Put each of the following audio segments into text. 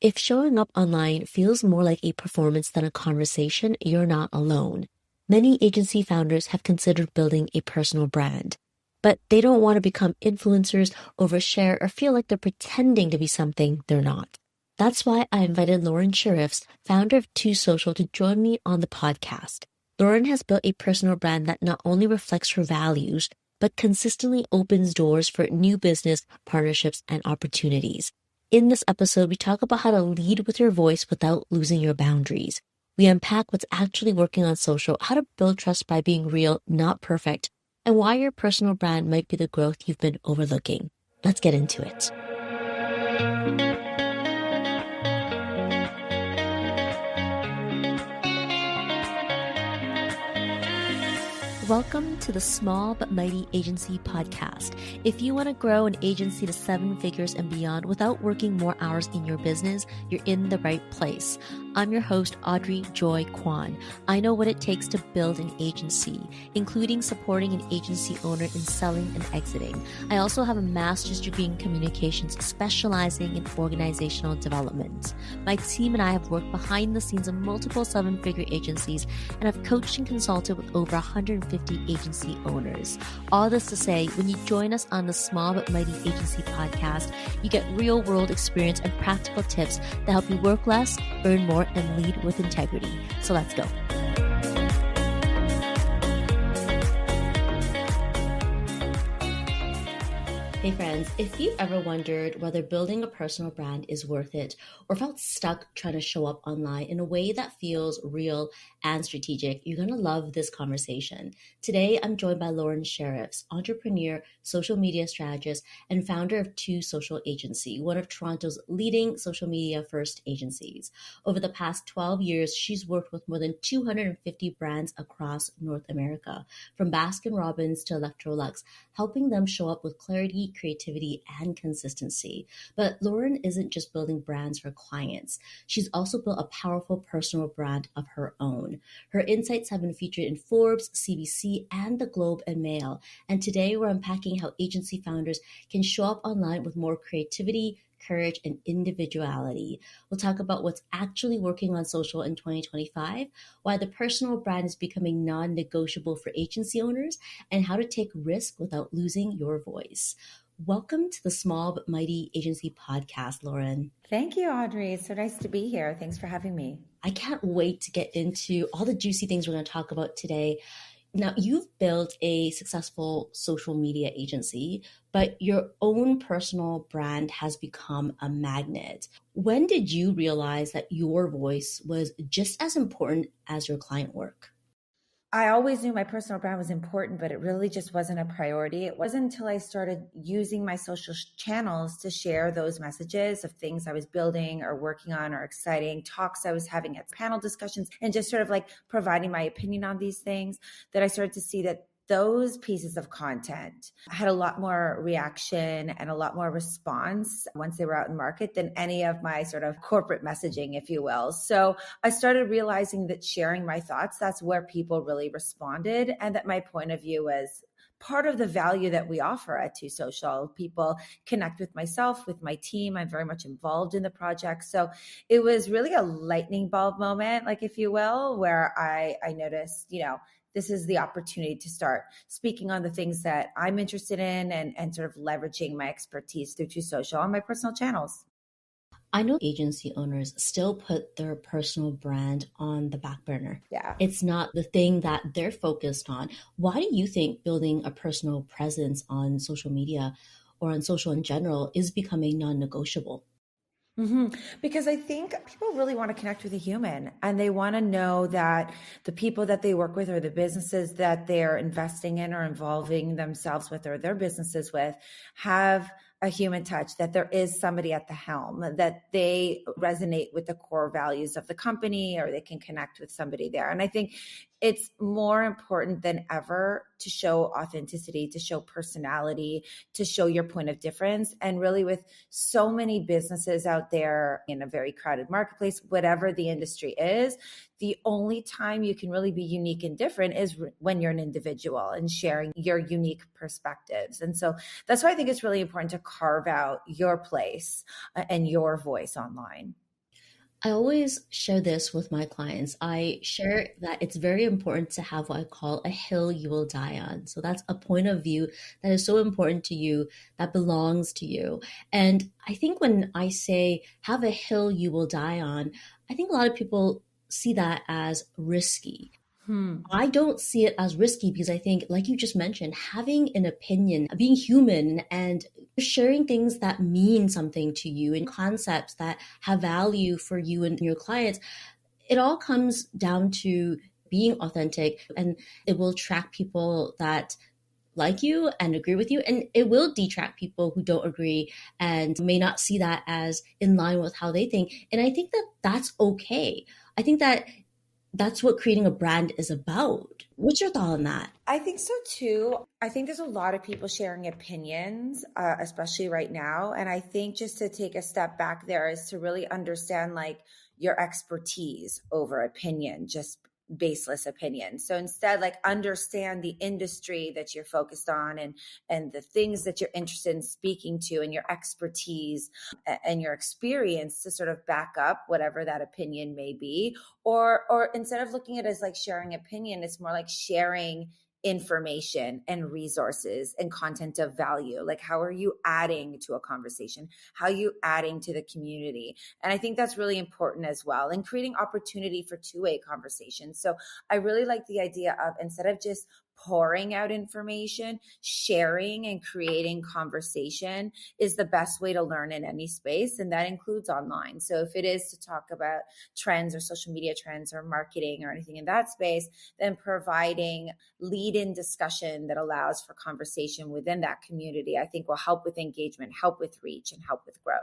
If showing up online feels more like a performance than a conversation, you're not alone. Many agency founders have considered building a personal brand, but they don't want to become influencers, overshare, or feel like they're pretending to be something they're not. That's why I invited Lauren Sheriffs, founder of Two Social, to join me on the podcast. Lauren has built a personal brand that not only reflects her values, but consistently opens doors for new business partnerships and opportunities. In this episode, we talk about how to lead with your voice without losing your boundaries. We unpack what's actually working on social, how to build trust by being real, not perfect, and why your personal brand might be the growth you've been overlooking. Let's get into it. Welcome to the Small But Mighty Agency podcast. If you want to grow an agency to 7 figures and beyond without working more hours in your business, you're in the right place. I'm your host, Audrey Joy Kwan. I know what it takes to build an agency, including supporting an agency owner in selling and exiting. I also have a master's degree in communications, specializing in organizational development. My team and I have worked behind the scenes of multiple 7-figure agencies and have coached and consulted with over 150 agency owners. All this to say, when you join us on the Small But Mighty Agency podcast, you get real-world experience and practical tips that help you work less, earn more, and lead with integrity. So let's go. Hey friends, if you've ever wondered whether building a personal brand is worth it or felt stuck trying to show up online in a way that feels real and strategic, you're going to love this conversation. Today, I'm joined by Lauren Sheriffs, entrepreneur, social media strategist, and founder of Two Social Agency, one of Toronto's leading social media first agencies. Over the past 12 years, she's worked with more than 250 brands across North America, from Baskin-Robbins to Electrolux, helping them show up with clarity, creativity, and consistency. But Lauren isn't just building brands for clients. She's also built a powerful personal brand of her own. Her insights have been featured in Forbes, CBC, and the Globe and Mail. And today we're unpacking how agency founders can show up online with more creativity, courage, and individuality. We'll talk about what's actually working on social in 2025, why the personal brand is becoming non-negotiable for agency owners, and how to take risk without losing your voice. Welcome to the Small But Mighty Agency podcast, Lauren. Thank you, Audrey. It's so nice to be here. Thanks for having me. I can't wait to get into all the juicy things we're going to talk about today. Now, you've built a successful social media agency, but your own personal brand has become a magnet. When did you realize that your voice was just as important as your client work? I always knew my personal brand was important, but it really just wasn't a priority. It wasn't until I started using my social channels to share those messages of things I was building or working on or exciting talks I was having at panel discussions and just sort of like providing my opinion on these things that I started to see that those pieces of content had a lot more reaction and a lot more response once they were out in market than any of my sort of corporate messaging, if you will. So I started realizing that sharing my thoughts, that's where people really responded, and that my point of view was part of the value that we offer at Two Social. People connect with myself, with my team. I'm very much involved in the project. So it was really a lightning bulb moment, like, if you will, where I noticed, this is the opportunity to start speaking on the things that I'm interested in and sort of leveraging my expertise through Two Social on my personal channels. I know agency owners still put their personal brand on the back burner. Yeah. It's not the thing that they're focused on. Why do you think building a personal presence on social media or on social in general is becoming non-negotiable? Because I think people really want to connect with a human, and they want to know that the people that they work with or the businesses that they're investing in or involving themselves with or their businesses with have a human touch, that there is somebody at the helm, that they resonate with the core values of the company, or they can connect with somebody there. And I think it's more important than ever to show authenticity, to show personality, to show your point of difference. And really, with so many businesses out there in a very crowded marketplace, whatever the industry is, the only time you can really be unique and different is when you're an individual and sharing your unique perspectives. And so that's why I think it's really important to carve out your place and your voice online. I always share this with my clients. I share that it's very important to have what I call a hill you will die on. So that's a point of view that is so important to you, that belongs to you. And I think when I say have a hill you will die on, I think a lot of people see that as risky. Hmm. I don't see it as risky because I think, like you just mentioned, having an opinion, being human, and sharing things that mean something to you and concepts that have value for you and your clients, it all comes down to being authentic, and it will attract people that like you and agree with you, and it will detract people who don't agree and may not see that as in line with how they think. And I think that that's okay. I think that that's what creating a brand is about. What's your thought on that? I think so too. I think there's a lot of people sharing opinions, especially right now. And I think just to take a step back there is to really understand like your expertise over opinion, just baseless opinion. So instead, like understand the industry that you're focused on and the things that you're interested in speaking to and your expertise and your experience to sort of back up whatever that opinion may be. Or instead of looking at it as like sharing opinion, it's more like sharing information and resources and content of value. Like how are you adding to a conversation? How are you adding to the community? And I think that's really important as well, and creating opportunity for two-way conversations. So I really like the idea of, instead of just pouring out information, sharing and creating conversation is the best way to learn in any space. And that includes online. So if it is to talk about trends or social media trends or marketing or anything in that space, then providing lead-in discussion that allows for conversation within that community, I think will help with engagement, help with reach, and help with growth.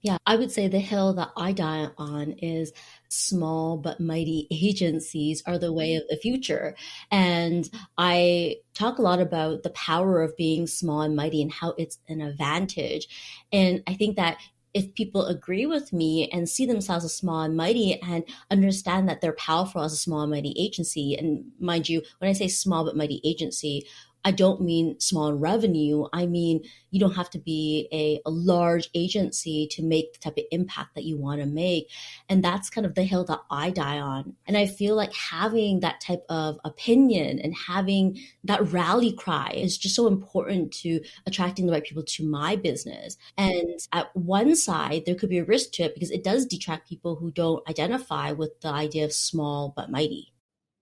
Yeah, I would say the hill that I die on is small but mighty agencies are the way of the future. And I talk a lot about the power of being small and mighty and how it's an advantage. And I think that if people agree with me and see themselves as small and mighty and understand that they're powerful as a small and mighty agency, and mind you, when I say small but mighty agency, I don't mean small in revenue. I mean, you don't have to be a large agency to make the type of impact that you want to make. And that's kind of the hill that I die on. And I feel like having that type of opinion and having that rally cry is just so important to attracting the right people to my business. And at one side, there could be a risk to it because it does detract people who don't identify with the idea of small but mighty.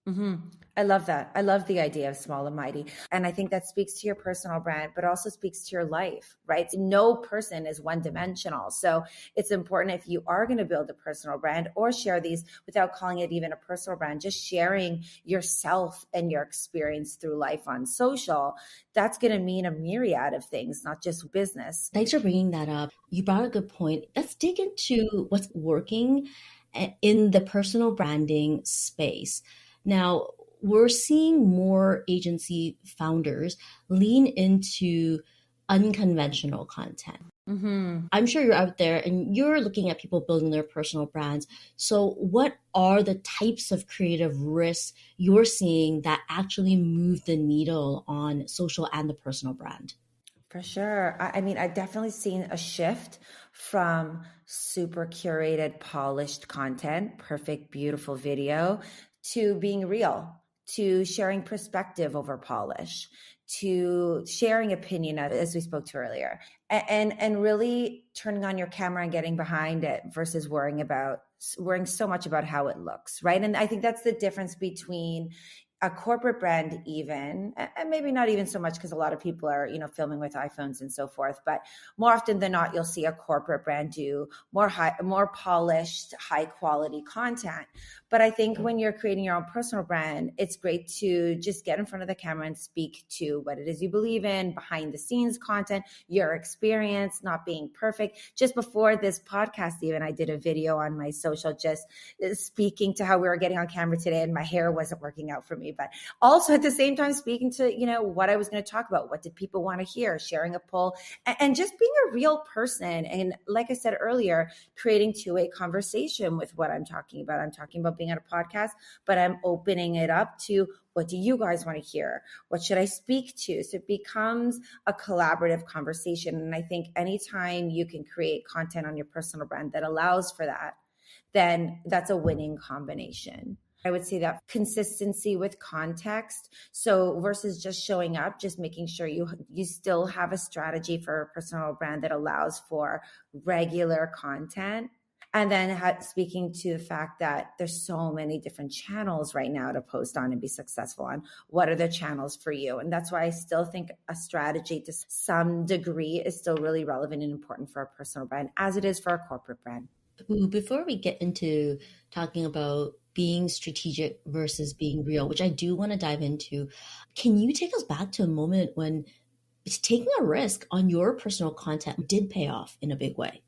Mm-hmm. I love that. I love the idea of small and mighty. And I think that speaks to your personal brand, but also speaks to your life, right? No person is one dimensional. So it's important, if you are going to build a personal brand or share these without calling it even a personal brand, just sharing yourself and your experience through life on social, that's going to mean a myriad of things, not just business. Thanks for bringing that up. You brought a good point. Let's dig into what's working in the personal branding space. Now, we're seeing more agency founders lean into unconventional content. Mm-hmm. I'm sure you're out there and you're looking at people building their personal brands. So, what are the types of creative risks you're seeing that actually move the needle on social and the personal brand? For sure. I mean, I've definitely seen a shift from super curated, polished content, perfect, beautiful video, to being real, to sharing perspective over polish, to sharing opinion, as we spoke to earlier, and really turning on your camera and getting behind it versus worrying so much about how it looks, right? And I think that's the difference between a corporate brand, even, and maybe not even so much, because a lot of people are, filming with iPhones and so forth, but more often than not, you'll see a corporate brand do more polished, high quality content. But I think when you're creating your own personal brand, it's great to just get in front of the camera and speak to what it is you believe in, behind the scenes content, your experience, not being perfect. Just before this podcast, even, I did a video on my social, just speaking to how we were getting on camera today, and my hair wasn't working out for me, but also at the same time speaking to, what I was going to talk about. What did people want to hear? Sharing a poll and just being a real person. And like I said earlier, creating two-way conversation with what I'm talking about. I'm talking about being on a podcast, but I'm opening it up to, what do you guys want to hear? What should I speak to? So it becomes a collaborative conversation. And I think anytime you can create content on your personal brand that allows for that, then that's a winning combination. I would say that consistency with context. So versus just showing up, just making sure you still have a strategy for a personal brand that allows for regular content. And then speaking to the fact that there's so many different channels right now to post on and be successful on. What are the channels for you? And that's why I still think a strategy to some degree is still really relevant and important for a personal brand as it is for a corporate brand. Ooh, before we get into talking about being strategic versus being real, which I do want to dive into, can you take us back to a moment when it's taking a risk on your personal content did pay off in a big way?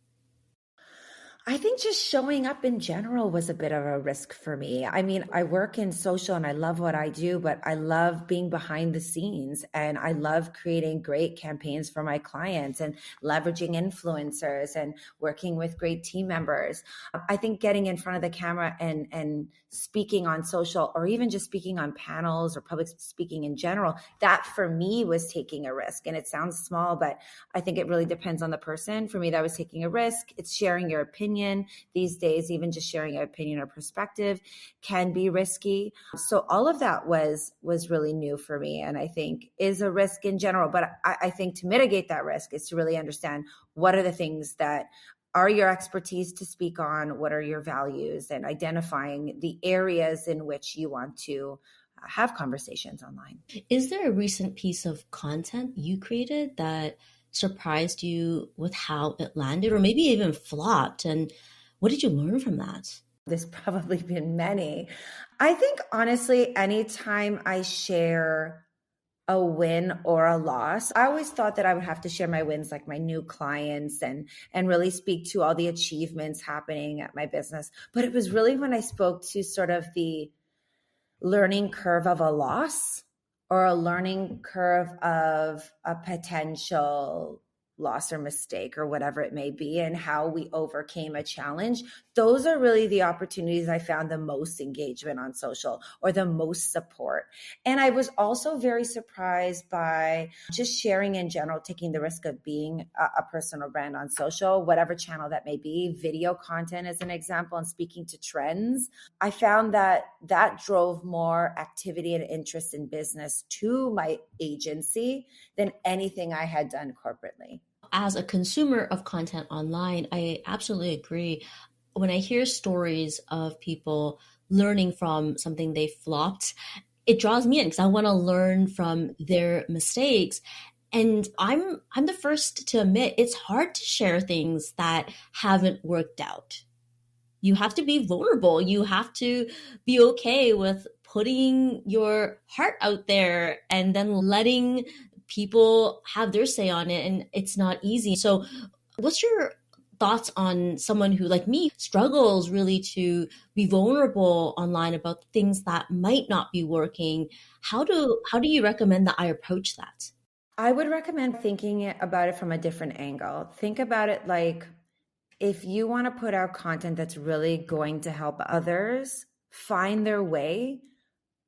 I think just showing up in general was a bit of a risk for me. I mean, I work in social and I love what I do, but I love being behind the scenes and I love creating great campaigns for my clients and leveraging influencers and working with great team members. I think getting in front of the camera and speaking on social or even just speaking on panels or public speaking in general, that for me was taking a risk. And it sounds small, but I think it really depends on the person. For me, that was taking a risk. It's sharing your opinion. These days, even just sharing an opinion or perspective can be risky. So all of that was really new for me, and I think is a risk in general. But I think to mitigate that risk is to really understand what are the things that are your expertise to speak on, what are your values, and identifying the areas in which you want to have conversations online. Is there a recent piece of content you created that surprised you with how it landed or maybe even flopped? And what did you learn from that? There's probably been many. I think honestly, anytime I share a win or a loss, I always thought that I would have to share my wins, like my new clients and really speak to all the achievements happening at my business. But it was really when I spoke to sort of the learning curve of a loss or a learning curve of a potential loss or mistake or whatever it may be and how we overcame a challenge. Those are really the opportunities I found the most engagement on social or the most support. And I was also very surprised by just sharing in general, taking the risk of being a personal brand on social, whatever channel that may be, video content as an example, and speaking to trends. I found that drove more activity and interest in business to my agency than anything I had done corporately. As a consumer of content online, I absolutely agree. When I hear stories of people learning from something they flopped, it draws me in because I want to learn from their mistakes. And I'm the first to admit it's hard to share things that haven't worked out. You have to be vulnerable. You have to be okay with putting your heart out there and then letting people have their say on it. And it's not easy. So, what's your thoughts on someone who, like me, struggles really to be vulnerable online about things that might not be working? How do you recommend that I approach that? I would recommend thinking about it from a different angle. Think about it like if you want to put out content that's really going to help others find their way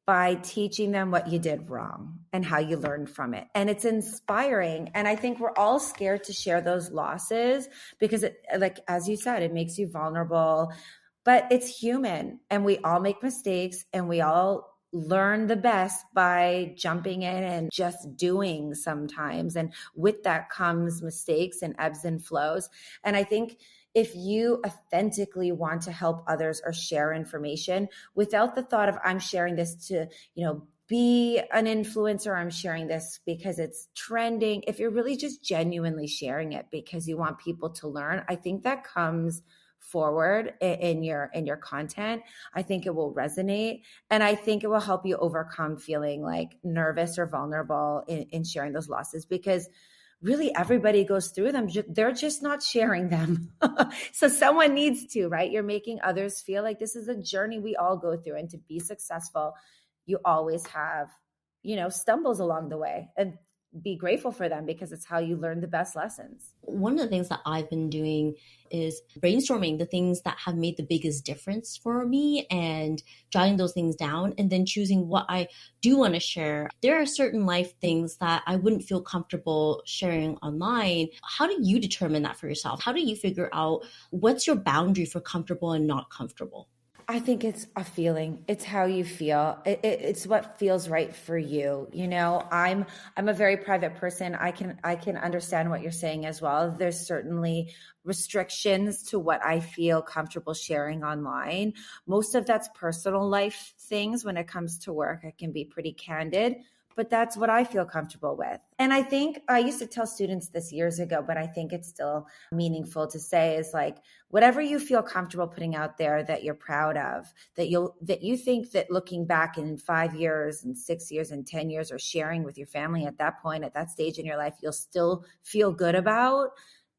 by teaching them what you did wrong and how you learned from it. And it's inspiring. And I think we're all scared to share those losses because it, like, as you said, it makes you vulnerable, but it's human and we all make mistakes and we all learn the best by jumping in and just doing sometimes. And with that comes mistakes and ebbs and flows. And I think if you authentically want to help others or share information without the thought of I'm sharing this to, be an influencer, I'm sharing this because it's trending. If you're really just genuinely sharing it because you want people to learn, I think that comes forward in your content. I think it will resonate and I think it will help you overcome feeling like nervous or vulnerable in sharing those losses because really everybody goes through them. They're just not sharing them. So someone needs to, right? You're making others feel like this is a journey we all go through. And to be successful, you always have, stumbles along the way. And be grateful for them, because it's how you learn the best lessons. One of the things that I've been doing is brainstorming the things that have made the biggest difference for me and jotting those things down and then choosing what I do want to share. There are certain life things that I wouldn't feel comfortable sharing online. How do you determine that for yourself? How do you figure out what's your boundary for comfortable and not comfortable? I think it's a feeling. It's how you feel. It's what feels right for you. You know, I'm a very private person. I can understand what you're saying as well. There's certainly restrictions to what I feel comfortable sharing online. Most of that's personal life things. When it comes to work, I can be pretty candid, but that's what I feel comfortable with. And I think I used to tell students this years ago, but I think it's still meaningful to say is like, whatever you feel comfortable putting out there that you're proud of, that you think that looking back in 5 years and 6 years and 10 years, or sharing with your family at that point, at that stage in your life, you'll still feel good about,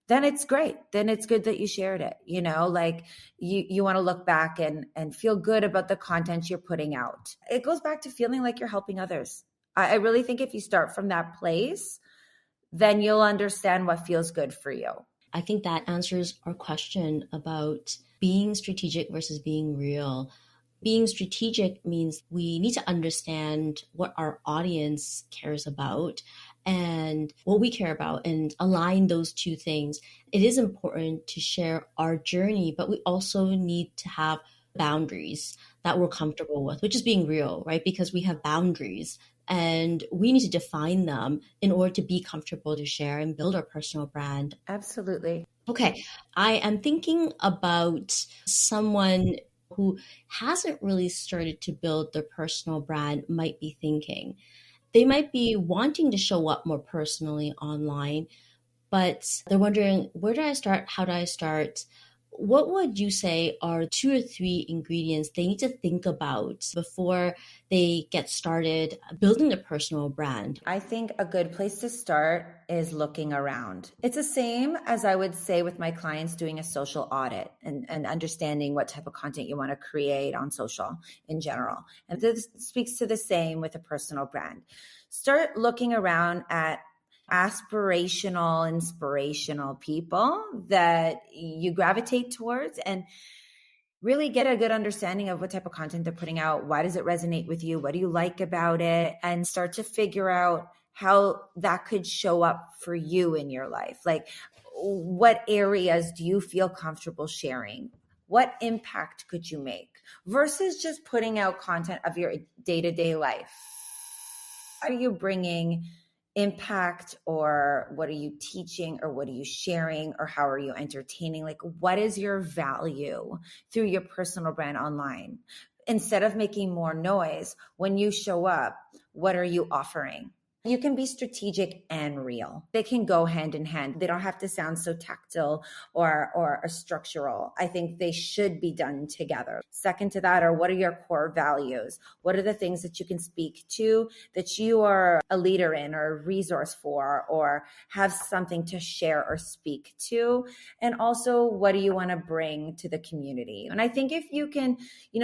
then it's great. Then it's good that you shared it. You know, like you want to look back and feel good about the content you're putting out. It goes back to feeling like you're helping others. I really think if you start from that place, then you'll understand what feels good for you. I think that answers our question about being strategic versus being real. Being strategic means we need to understand what our audience cares about and what we care about and align those two things. It is important to share our journey, but we also need to have boundaries that we're comfortable with, which is being real, right? Because we have boundaries and we need to define them in order to be comfortable to share and build our personal brand. Absolutely. Okay, I am thinking about someone who hasn't really started to build their personal brand might be thinking. They might be wanting to show up more personally online, but they're wondering, where do I start? How do I start? What would you say are 2 or 3 ingredients they need to think about before they get started building a personal brand? I think a good place to start is looking around. It's the same as I would say with my clients doing a social audit and understanding what type of content you want to create on social in general. And this speaks to the same with a personal brand. Start looking around at aspirational, inspirational people that you gravitate towards, and really get a good understanding of what type of content they're putting out. Why does it resonate with you? What do you like about it? And start to figure out how that could show up for you in your life. Like, what areas do you feel comfortable sharing? What impact could you make versus just putting out content of your day-to-day life? Are you bringing impact, or what are you teaching, or what are you sharing, or how are you entertaining? Like, what is your value through your personal brand online? Instead of making more noise, when you show up, what are you offering? You can be strategic and real. They can go hand in hand. They don't have to sound so tactile or structural. I think they should be done together. Second to that are, what are your core values? What are the things that you can speak to, that you are a leader in or a resource for, or have something to share or speak to? And also, what do you want to bring to the community? And I think if you can,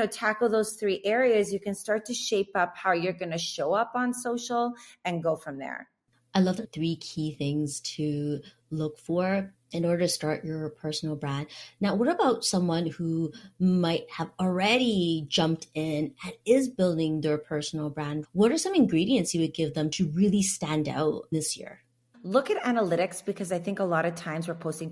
tackle those 3 areas, you can start to shape up how you're going to show up on social and go from there. I love the 3 key things to look for in order to start your personal brand. Now, what about someone who might have already jumped in and is building their personal brand? What are some ingredients you would give them to really stand out this year? Look at analytics, because I think a lot of times we're posting,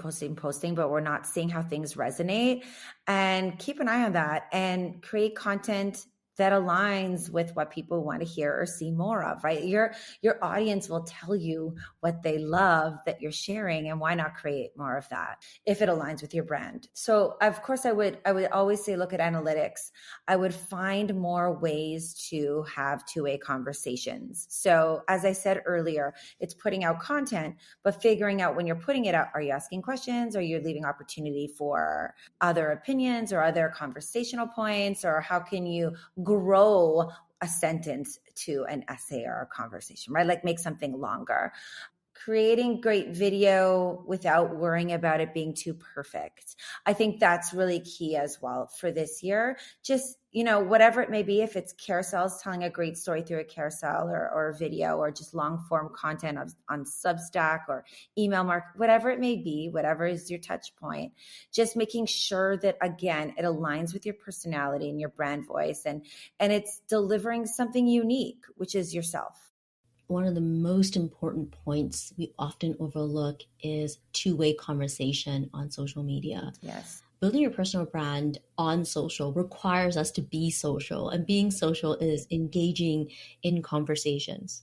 but we're not seeing how things resonate. And keep an eye on that and create content that aligns with what people want to hear or see more of, right? Your audience will tell you what they love that you're sharing, and why not create more of that if it aligns with your brand? So of course I would always say, look at analytics. I would find more ways to have two-way conversations. So as I said earlier, it's putting out content, but figuring out when you're putting it out, are you asking questions? Are you leaving opportunity for other opinions or other conversational points? Or how can you grow a sentence to an essay or a conversation, right? Like make something longer. creating great video without worrying about it being too perfect. I think that's really key as well for this year. Just, whatever it may be, if it's carousels, telling a great story through a carousel or a video, or just long form content on Substack or email whatever it may be, whatever is your touch point, just making sure that, again, it aligns with your personality and your brand voice, and it's delivering something unique, which is yourself. One of the most important points we often overlook is two-way conversation on social media. Yes. Building your personal brand on social requires us to be social, and being social is engaging in conversations.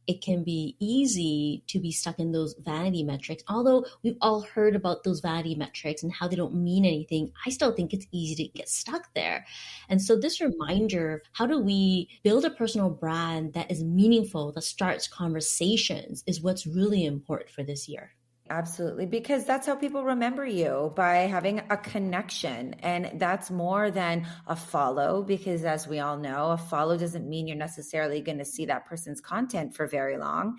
It can be easy to be stuck in those vanity metrics. Although we've all heard about those vanity metrics and how they don't mean anything, I still think it's easy to get stuck there. And so this reminder, how do we build a personal brand that is meaningful, that starts conversations, is what's really important for this year. Absolutely, because that's how people remember you, by having a connection. And that's more than a follow, because as we all know, a follow doesn't mean you're necessarily going to see that person's content for very long.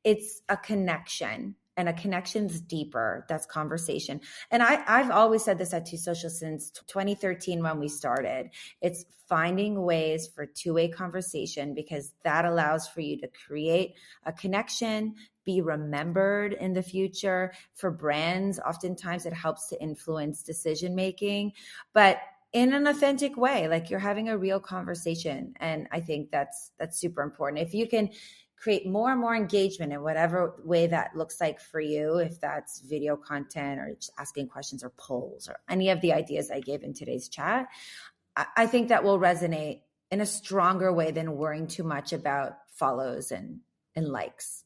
It's a connection, and a connection's deeper. That's conversation. And I've always said this at Two Social since 2013 when we started. It's finding ways for two-way conversation, because that allows for you to create a connection, be remembered in the future. For brands, oftentimes it helps to influence decision making, but in an authentic way, like you're having a real conversation. And I think that's super important. If you can create more and more engagement in whatever way that looks like for you, if that's video content or just asking questions or polls or any of the ideas I gave in today's chat, I think that will resonate in a stronger way than worrying too much about follows and likes,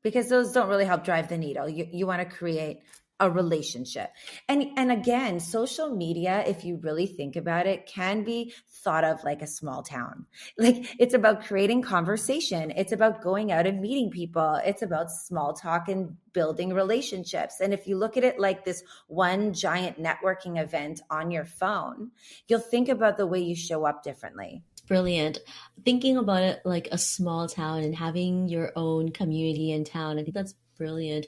because those don't really help drive the needle. You want to create a relationship. And again, social media, if you really think about it, can be thought of like a small town. Like, it's about creating conversation. It's about going out and meeting people. It's about small talk and building relationships. And if you look at it like this one giant networking event on your phone, you'll think about the way you show up differently. Brilliant. Thinking about it like a small town and having your own community in town, I think that's brilliant.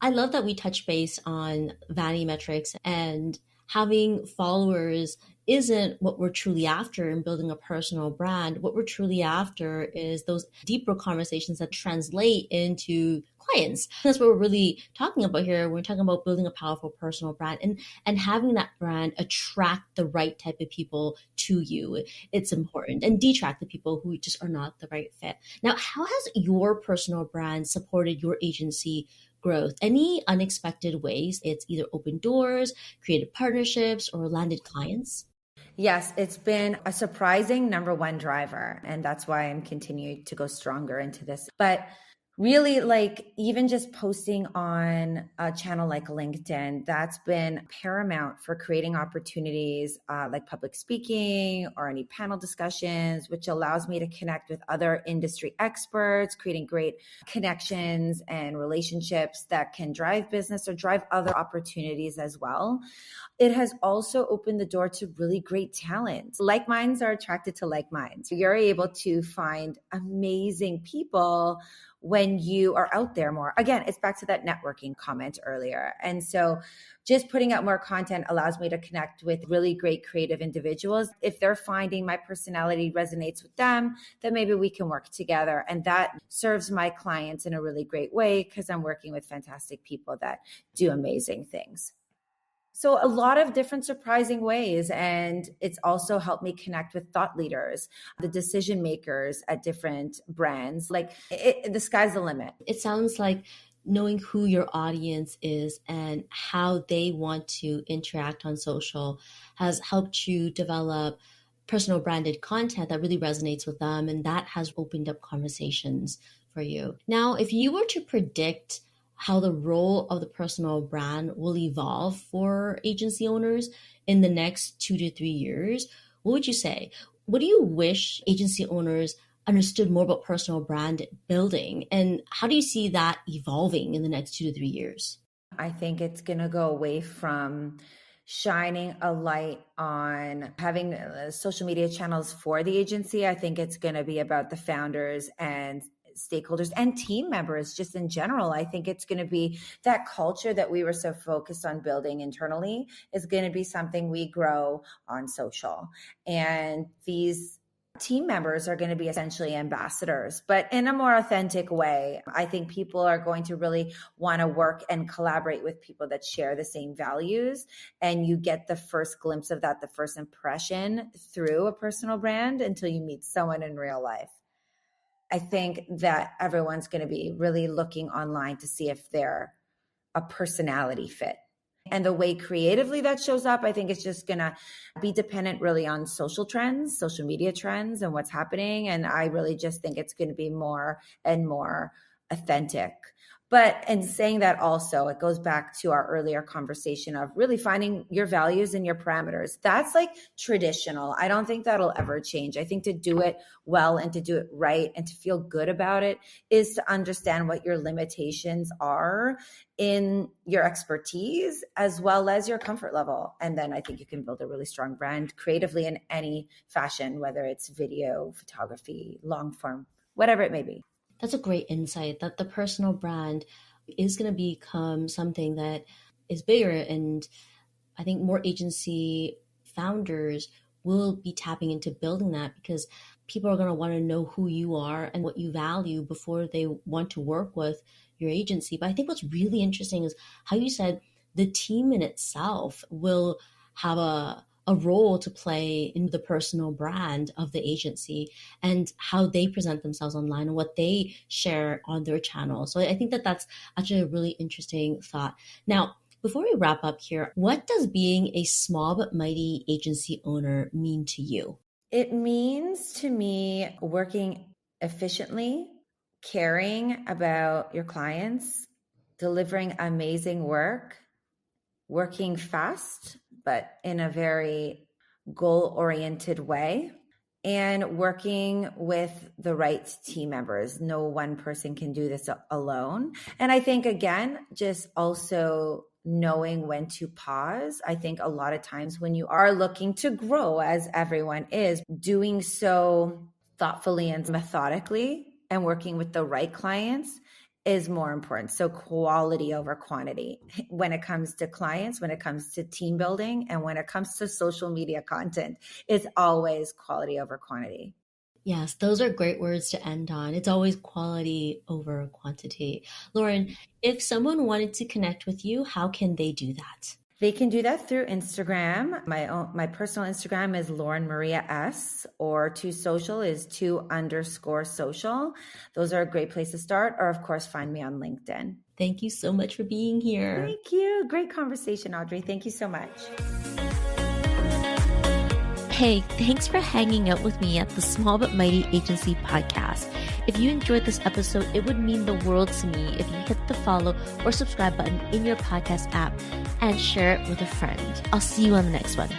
I love that we touch base on vanity metrics, and having followers isn't what we're truly after in building a personal brand. What we're truly after is those deeper conversations that translate into clients. That's what we're really talking about here. We're talking about building a powerful personal brand and having that brand attract the right type of people to you. It's important, and detract the people who just are not the right fit. Now, how has your personal brand supported your agency growth? Any unexpected ways? It's either opened doors, created partnerships, or landed clients? Yes, it's been a surprising number one driver. And that's why I'm continuing to go stronger into this. But really, like, even just posting on a channel like LinkedIn, that's been paramount for creating opportunities like public speaking or any panel discussions, which allows me to connect with other industry experts, creating great connections and relationships that can drive business or drive other opportunities as well. It has also opened the door to really great talent. Like minds are attracted to like minds. You're able to find amazing people when you are out there more. Again, it's back to that networking comment earlier. And so just putting out more content allows me to connect with really great creative individuals. If they're finding my personality resonates with them, then maybe we can work together. And that serves my clients in a really great way, because I'm working with fantastic people that do amazing things. So a lot of different surprising ways. And it's also helped me connect with thought leaders, the decision makers at different brands. Like, the sky's the limit. It sounds like knowing who your audience is and how they want to interact on social has helped you develop personal branded content that really resonates with them. And that has opened up conversations for you. Now, if you were to predict how the role of the personal brand will evolve for agency owners in the next 2 to 3 years, what would you say? What do you wish agency owners understood more about personal brand building? And how do you see that evolving in the next 2 to 3 years? I think it's going to go away from shining a light on having social media channels for the agency. I think it's going to be about the founders and stakeholders and team members just in general. I think it's going to be that culture that we were so focused on building internally is going to be something we grow on social. And these team members are going to be essentially ambassadors, but in a more authentic way. I think people are going to really want to work and collaborate with people that share the same values. And you get the first glimpse of that, the first impression through a personal brand until you meet someone in real life. I think that everyone's going to be really looking online to see if they're a personality fit. And the way creatively that shows up, I think it's just going to be dependent really on social trends, social media trends, and what's happening. And I really just think it's going to be more and more authentic. But in saying that also, it goes back to our earlier conversation of really finding your values and your parameters. That's like traditional. I don't think that'll ever change. I think to do it well and to do it right and to feel good about it is to understand what your limitations are in your expertise as well as your comfort level. And then I think you can build a really strong brand creatively in any fashion, whether it's video, photography, long form, whatever it may be. That's a great insight that the personal brand is going to become something that is bigger. And I think more agency founders will be tapping into building that because people are going to want to know who you are and what you value before they want to work with your agency. But I think what's really interesting is how you said the team in itself will have a role to play in the personal brand of the agency and how they present themselves online and what they share on their channel. So I think that that's actually a really interesting thought. Now, before we wrap up here, what does being a small but mighty agency owner mean to you? It means to me working efficiently, caring about your clients, delivering amazing work, working fast, but in a very goal-oriented way, and working with the right team members. No one person can do this alone. And I think, again, just also knowing when to pause. I think a lot of times when you are looking to grow, as everyone is, doing so thoughtfully and methodically and working with the right clients is more important. So quality over quantity when it comes to clients, when it comes to team building, and when it comes to social media content, it's always quality over quantity. Yes, those are great words to end on. It's always quality over quantity. Lauren, if someone wanted to connect with you, how can they do that? They can do that through Instagram. My personal Instagram is Lauren Maria S, or 2social is 2_social. Those are a great place to start, or of course, find me on LinkedIn. Thank you so much for being here. Thank you. Great conversation, Audrey. Thank you so much. Hey, thanks for hanging out with me at the Small But Mighty Agency podcast. If you enjoyed this episode, it would mean the world to me if you hit the follow or subscribe button in your podcast app and share it with a friend. I'll see you on the next one.